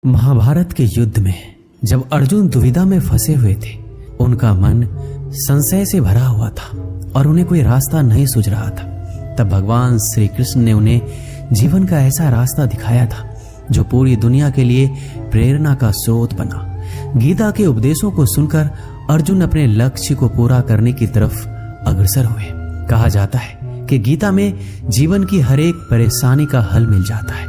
महाभारत के युद्ध में जब अर्जुन दुविधा में फंसे हुए थे, उनका मन संशय से भरा हुआ था और उन्हें कोई रास्ता नहीं सूझ रहा था। तब भगवान श्री कृष्ण ने उन्हें जीवन का ऐसा रास्ता दिखाया था जो पूरी दुनिया के लिए प्रेरणा का स्रोत बना। गीता के उपदेशों को सुनकर अर्जुन अपने लक्ष्य को पूरा करने की तरफ अग्रसर हुए। कहा जाता है कि गीता में जीवन की हर एक परेशानी का हल मिल जाता है।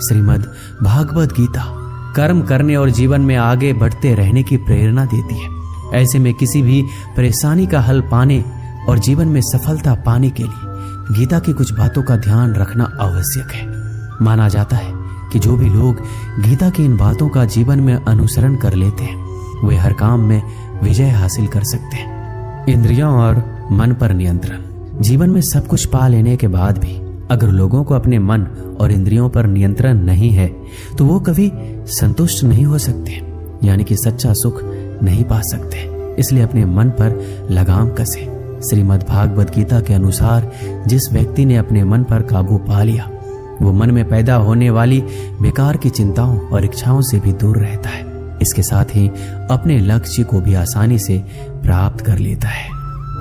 श्रीमद् भागवत गीता कर्म करने और जीवन में आगे बढ़ते रहने की प्रेरणा देती है। ऐसे में किसी भी परेशानी का हल पाने और जीवन में सफलता पाने के लिए गीता की कुछ बातों का ध्यान रखना आवश्यक है। माना जाता है कि जो भी लोग गीता की इन बातों का जीवन में अनुसरण कर लेते हैं वे हर काम में विजय हासिल कर सकते हैं। इंद्रियों और मन पर नियंत्रण। जीवन में सब कुछ पा लेने के बाद भी अगर लोगों को अपने मन और इंद्रियों पर नियंत्रण नहीं है तो वो कभी संतुष्ट नहीं हो सकते, यानी कि सच्चा सुख नहीं पा सकते। इसलिए अपने मन पर लगाम कसे। श्रीमद् भागवत गीता के अनुसार जिस व्यक्ति ने अपने मन पर काबू पा लिया वो मन में पैदा होने वाली बेकार की चिंताओं और इच्छाओं से भी दूर रहता है। इसके साथ ही अपने लक्ष्य को भी आसानी से प्राप्त कर लेता है।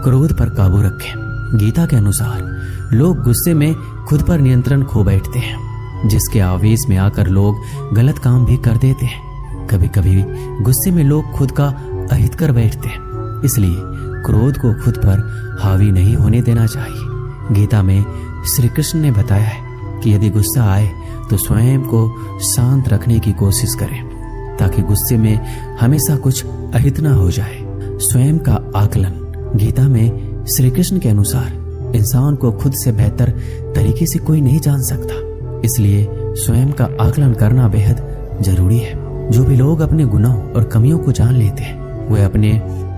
क्रोध पर काबू रखें। गीता के अनुसार लोग गुस्से में खुद पर नियंत्रण खो बैठते हैं, जिसके आवेश में आकर लोग गलत काम भी कर देते हैं। कभी कभी गुस्से में लोग खुद का अहित कर बैठते हैं, इसलिए क्रोध को खुद पर हावी नहीं होने देना चाहिए। गीता में श्री कृष्ण ने बताया है कि यदि गुस्सा आए तो स्वयं को शांत रखने की कोशिश करें ताकि गुस्से में हमेशा कुछ अहित न हो जाए। स्वयं का आकलन। गीता में श्री कृष्ण के अनुसार इंसान को खुद से बेहतर तरीके से कोई नहीं जान सकता, इसलिए स्वयं का आकलन करना बेहद जरूरी है। जो भी लोग अपने गुनाहों और कमियों को जान लेते हैं वे अपने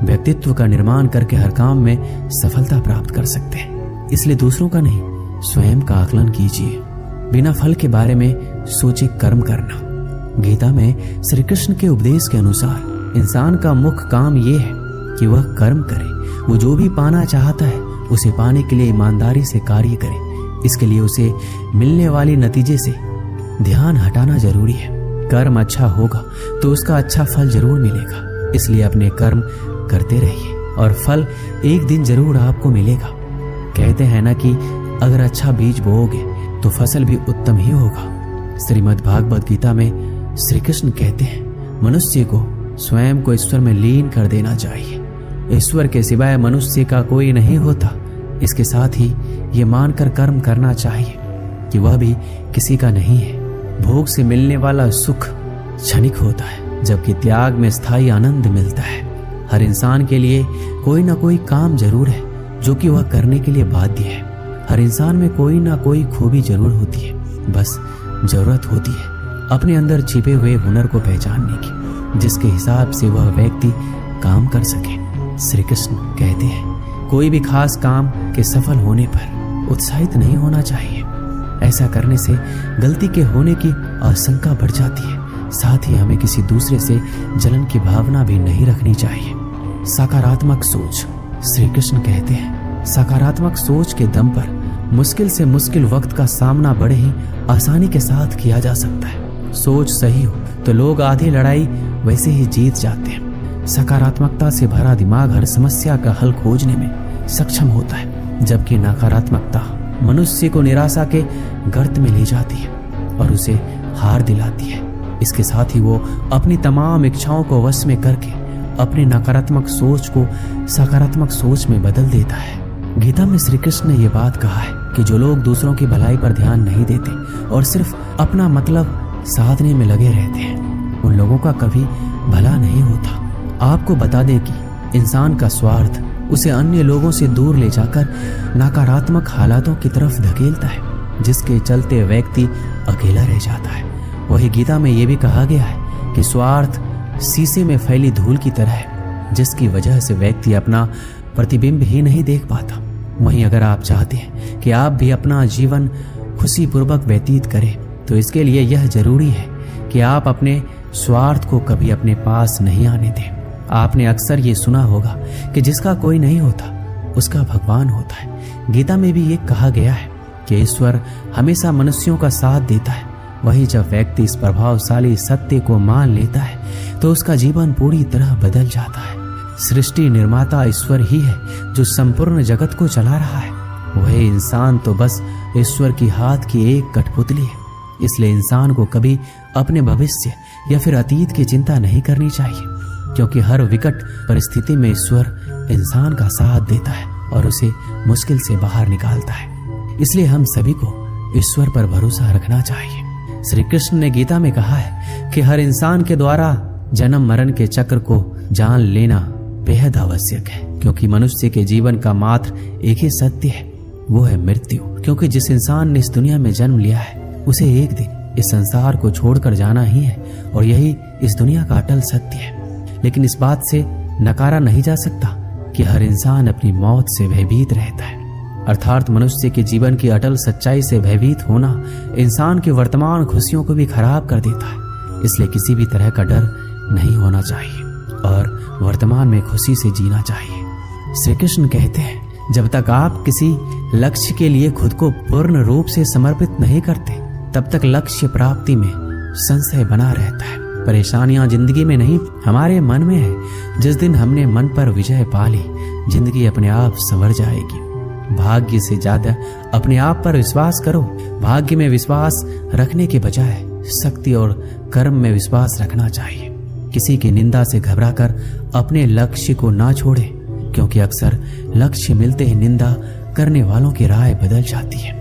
व्यक्तित्व का निर्माण करके हर काम में सफलता प्राप्त कर सकते हैं। इसलिए दूसरों का नहीं, स्वयं का आकलन कीजिए। बिना फल के बारे में सोचे कर्म करना। गीता में श्री कृष्ण के उपदेश के अनुसार इंसान का मुख्य काम ये है कि वह कर्म करे। वो जो भी पाना चाहता है उसे पाने के लिए ईमानदारी से कार्य करे। इसके लिए उसे मिलने वाले नतीजे से ध्यान हटाना जरूरी है। कर्म अच्छा होगा तो उसका अच्छा फल जरूर मिलेगा, इसलिए अपने कर्म करते रहिए और फल एक दिन जरूर आपको मिलेगा। कहते हैं ना कि अगर अच्छा बीज बोओगे तो फसल भी उत्तम ही होगा। श्रीमद् भागवत गीता में श्री कृष्ण कहते हैं मनुष्य को स्वयं को ईश्वर में लीन कर देना चाहिए। ईश्वर के सिवाय मनुष्य का कोई नहीं होता। इसके साथ ही ये मानकर कर्म करना चाहिए कि वह भी किसी का नहीं है। भोग से मिलने वाला सुख क्षणिक होता है, जबकि त्याग में स्थायी आनंद मिलता है। हर इंसान के लिए कोई ना कोई काम जरूर है जो कि वह करने के लिए बाध्य है। हर इंसान में कोई ना कोई खूबी जरूर होती है, बस जरूरत होती है अपने अंदर छिपे हुए हुनर को पहचानने की, जिसके हिसाब से वह व्यक्ति काम कर सके। श्री कृष्ण कहते हैं कोई भी खास काम के सफल होने पर उत्साहित नहीं होना चाहिए। ऐसा करने से गलती के होने की आशंका बढ़ जाती है। साथ ही हमें किसी दूसरे से जलन की भावना भी नहीं रखनी चाहिए। सकारात्मक सोच। श्री कृष्ण कहते हैं सकारात्मक सोच के दम पर मुश्किल से मुश्किल वक्त का सामना बड़े ही आसानी के साथ किया जा सकता है। सोच सही हो तो लोग आधी लड़ाई वैसे ही जीत जाते हैं। सकारात्मकता से भरा दिमाग हर समस्या का हल खोजने में सक्षम होता है, जबकि नकारात्मकता मनुष्य को निराशा के गर्त में ले जाती है और उसे हार दिलाती है। इसके साथ ही वो अपनी तमाम इच्छाओं को वश में करके अपनी नकारात्मक सोच को सकारात्मक सोच में बदल देता है। गीता में श्री कृष्ण ने यह बात कहा है कि जो लोग दूसरों की भलाई पर ध्यान नहीं देते और सिर्फ अपना मतलब साधने में लगे रहते हैं उन लोगों का कभी भला नहीं होता। आपको बता दें कि इंसान का स्वार्थ उसे अन्य लोगों से दूर ले जाकर नकारात्मक हालातों की तरफ धकेलता है, जिसके चलते व्यक्ति अकेला रह जाता है। वही गीता में यह भी कहा गया है कि स्वार्थ शीशे में फैली धूल की तरह है, जिसकी वजह से व्यक्ति अपना प्रतिबिंब ही नहीं देख पाता। वहीं अगर आप चाहते हैं कि आप भी अपना जीवन खुशीपूर्वक व्यतीत करें तो इसके लिए यह जरूरी है कि आप अपने स्वार्थ को कभी अपने पास नहीं आने दें। आपने अक्सर ये सुना होगा कि जिसका कोई नहीं होता उसका भगवान होता है। गीता में भी ये कहा गया है कि ईश्वर हमेशा मनुष्यों का साथ देता है वही जब व्यक्ति इस प्रभावशाली सत्य को मान लेता है तो उसका जीवन पूरी तरह बदल जाता है। सृष्टि निर्माता ईश्वर ही है जो संपूर्ण जगत को चला रहा है। वह इंसान तो बस ईश्वर की हाथ की एक कठपुतली है। इसलिए इंसान को कभी अपने भविष्य या फिर अतीत की चिंता नहीं करनी चाहिए, क्योंकि हर विकट परिस्थिति में ईश्वर इंसान का साथ देता है और उसे मुश्किल से बाहर निकालता है। इसलिए हम सभी को ईश्वर पर भरोसा रखना चाहिए। श्री कृष्ण ने गीता में कहा है कि हर इंसान के द्वारा जन्म मरण के चक्र को जान लेना बेहद आवश्यक है, क्योंकि मनुष्य के जीवन का मात्र एक ही सत्य है, वो है मृत्यु। क्योंकि जिस इंसान ने इस दुनिया में जन्म लिया है उसे एक दिन इस संसार को छोड़कर जाना ही है और यही इस दुनिया का अटल सत्य है। लेकिन इस बात से नकारा नहीं जा सकता कि हर इंसान अपनी मौत से भयभीत रहता है। अर्थात मनुष्य के जीवन की अटल सच्चाई से भयभीत होना इंसान की वर्तमान खुशियों को भी खराब कर देता है। इसलिए किसी भी तरह का डर नहीं होना चाहिए और वर्तमान में खुशी से जीना चाहिए। श्री कृष्ण कहते हैं, जब तक आप किसी लक्ष्य के लिए खुद को पूर्ण रूप से समर्पित नहीं करते तब तक लक्ष्य प्राप्ति में संशय बना रहता है। परेशानियां जिंदगी में नहीं, हमारे मन में है। जिस दिन हमने मन पर विजय पा ली, जिंदगी अपने आप संवर जाएगी। भाग्य से ज्यादा अपने आप पर विश्वास करो। भाग्य में विश्वास रखने के बजाय शक्ति और कर्म में विश्वास रखना चाहिए। किसी की निंदा से घबराकर अपने लक्ष्य को ना छोड़े, क्योंकि अक्सर लक्ष्य मिलते ही निंदा करने वालों की राय बदल जाती है।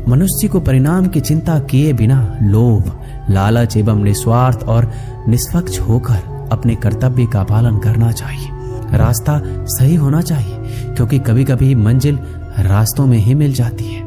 मनुष्य को परिणाम की चिंता किए बिना लोभ, लालच एवं निस्वार्थ और निष्पक्ष होकर अपने कर्तव्य का पालन करना चाहिए। रास्ता सही होना चाहिए, क्योंकि कभी कभी मंजिल रास्तों में ही मिल जाती है।